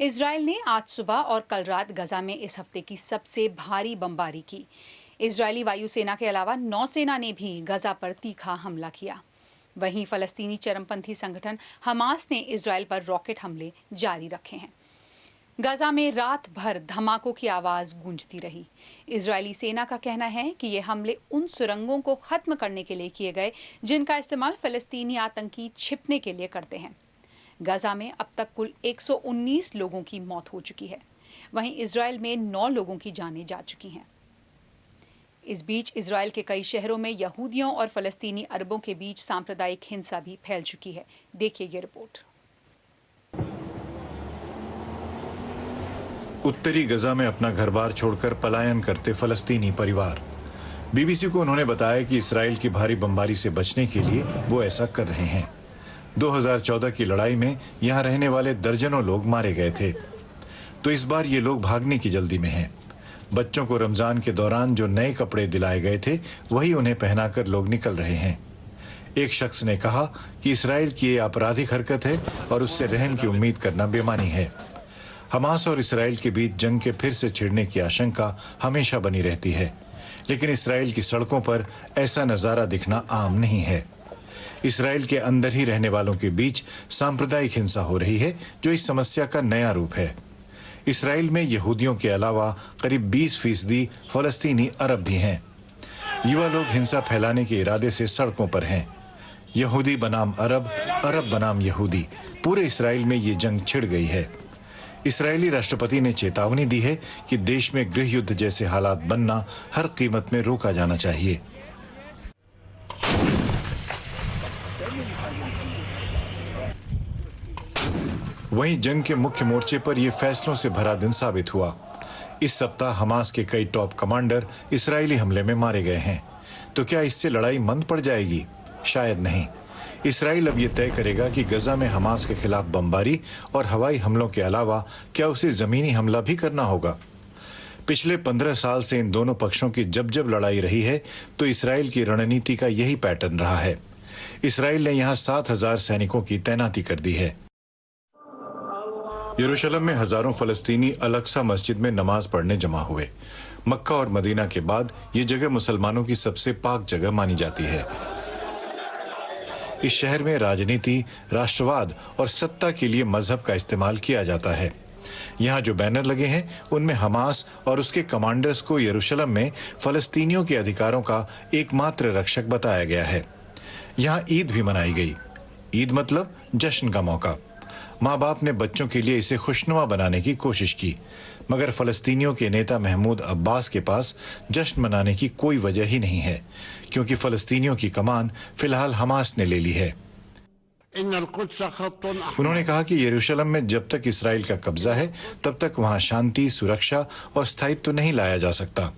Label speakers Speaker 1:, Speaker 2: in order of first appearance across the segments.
Speaker 1: Israel ने आज सुबह और कल रात गजा में इस हफ्ते की सबसे भारी बमबारी की। इजरायली वायुसेना के अलावा नौसेना ने भी गजा पर तीखा हमला किया। वहीं फलस्तीनी चरमपंथी संगठन हमास ने इजराइल पर रॉकेट हमले जारी रखे हैं। गजा में रात भर धमाकों की आवाज गूंजती रही। इजरायली सेना का कहना है कि ये हमले उन सुरंगों को खत्म करने के लिए किए गए जिनका इस्तेमाल फलस्तीनी आतंकी छिपने के लिए करते हैं। गजा में अब तक कुल 119 लोगों की मौत हो चुकी है। वहीं इजराइल में 9 लोगों की जानें जा चुकी हैं। इस बीच इजराइल के कई शहरों में यहूदियों और फलस्तीनी अरबों के बीच सांप्रदायिक हिंसा भी फैल चुकी है। देखिए ये रिपोर्ट।
Speaker 2: उत्तरी गजा में अपना घर बार छोड़कर पलायन करते फलस्तीनी परिवार। बीबीसी को उन्होंने बताया कि इसराइल की भारी बमबारी से बचने के लिए वो ऐसा कर रहे हैं। 2014 की लड़ाई में यहां रहने वाले दर्जनों लोग मारे गए थे, तो इस बार ये लोग भागने की जल्दी में हैं। बच्चों को रमजान के दौरान जो नए कपड़े दिलाए गए थे वही उन्हें पहनाकर लोग निकल रहे हैं। एक शख्स ने कहा कि इसराइल की ये आपराधिक हरकत है और उससे रहम की उम्मीद करना बेमानी है। हमास और इसराइल के बीच जंग के फिर से छिड़ने की आशंका हमेशा बनी रहती है, लेकिन इसराइल की सड़कों पर ऐसा नजारा दिखना आम नहीं है। इसराइल के अंदर ही रहने वालों के बीच सांप्रदायिक हिंसा हो रही है, जो इस समस्या का नया रूप है। इसराइल में यहूदियों के अलावा करीब 20% फलस्तीनी अरब भी हैं। युवा लोग हिंसा फैलाने के इरादे से सड़कों पर हैं। यहूदी बनाम अरब, अरब बनाम यहूदी, पूरे इसराइल में ये जंग छिड़ गई है। इसराइली राष्ट्रपति ने चेतावनी दी है कि देश में गृह युद्ध जैसे हालात बनना हर कीमत में रोका जाना चाहिए। वहीं जंग के मुख्य मोर्चे पर यह फैसलों से भरा दिन साबित हुआ। इस सप्ताह हमास के कई टॉप कमांडर इसराइली हमले में मारे गए हैं। तो क्या इससे लड़ाई मंद पड़ जाएगी? शायद नहीं। इसराइल अब यह तय करेगा कि गजा में हमास के खिलाफ बमबारी और हवाई हमलों के अलावा क्या उसे जमीनी हमला भी करना होगा। पिछले 15 साल से इन दोनों पक्षों की जब जब लड़ाई रही है तो इसराइल की रणनीति का यही पैटर्न रहा है। इसराइल ने यहां 7,000 सैनिकों की तैनाती कर दी है। यरूशलेम में हजारों फलस्तीनी अल-अक्सा मस्जिद में नमाज पढ़ने जमा हुए। मक्का और मदीना के बाद ये जगह मुसलमानों की सबसे पाक जगह मानी जाती है। इस शहर में राजनीति, राष्ट्रवाद और सत्ता के लिए मजहब का इस्तेमाल किया जाता है। यहाँ जो बैनर लगे हैं उनमें हमास और उसके कमांडर्स को यरूशलेम में फलस्तीनियों के अधिकारों का एकमात्र रक्षक बताया गया है। यहाँ ईद भी मनाई गई। ईद मतलब जश्न का मौका। माँ बाप ने बच्चों के लिए इसे खुशनुमा बनाने की कोशिश की, मगर फलस्तीनियों के नेता महमूद अब्बास के पास जश्न मनाने की कोई वजह ही नहीं है, क्योंकि फलस्तीनियों की कमान फिलहाल हमास ने ले ली है। उन्होंने कहा कि यरूशलेम में जब तक इसराइल का कब्जा है तब तक वहां शांति, सुरक्षा और स्थायित्व नहीं लाया जा सकता।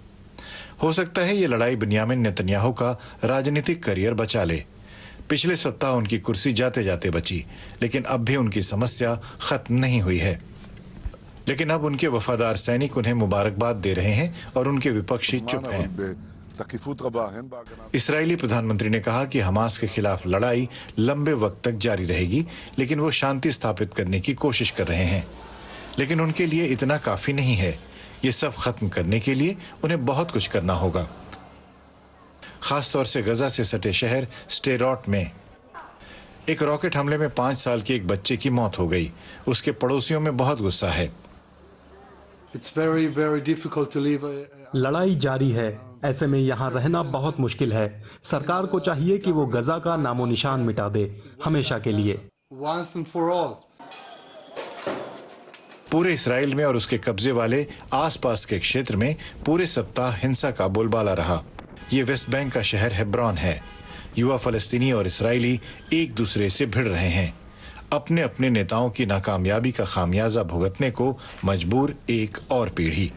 Speaker 2: हो सकता है ये लड़ाई बिन्यामिन नेतन्याहू का राजनीतिक करियर बचा ले। पिछले सप्ताह उनकी कुर्सी जाते जाते बची, लेकिन अब भी उनकी समस्या खत्म नहीं हुई है। लेकिन अब उनके वफादार सैनिक उन्हें मुबारकबाद दे रहे हैं और उनके विपक्षी चुप हैं। इस्राएली प्रधानमंत्री ने कहा कि हमास के खिलाफ लड़ाई लंबे वक्त तक जारी रहेगी, लेकिन वो शांति स्थापित करने की कोशिश कर रहे हैं। लेकिन उनके लिए इतना काफी नहीं है। ये सब खत्म करने के लिए उन्हें बहुत कुछ करना होगा। खासतौर से गजा से सटे शहर स्टेरॉट में एक रॉकेट हमले में 5 साल के एक बच्चे की मौत हो गई। उसके पड़ोसियों में बहुत गुस्सा है।
Speaker 3: लड़ाई जारी है, ऐसे में यहाँ रहना बहुत मुश्किल है। सरकार को चाहिए कि वो गजा का नामो निशान मिटा दे, हमेशा के लिए।
Speaker 2: पूरे इसराइल में और उसके कब्जे वाले आसपास के क्षेत्र में पूरे सप्ताह हिंसा का बोलबाला रहा। ये वेस्ट बैंक का शहर हेब्रोन है। युवा फलस्तीनी और इसराइली एक दूसरे से भिड़ रहे हैं। अपने अपने नेताओं की नाकामयाबी का खामियाजा भुगतने को मजबूर एक और पीढ़ी।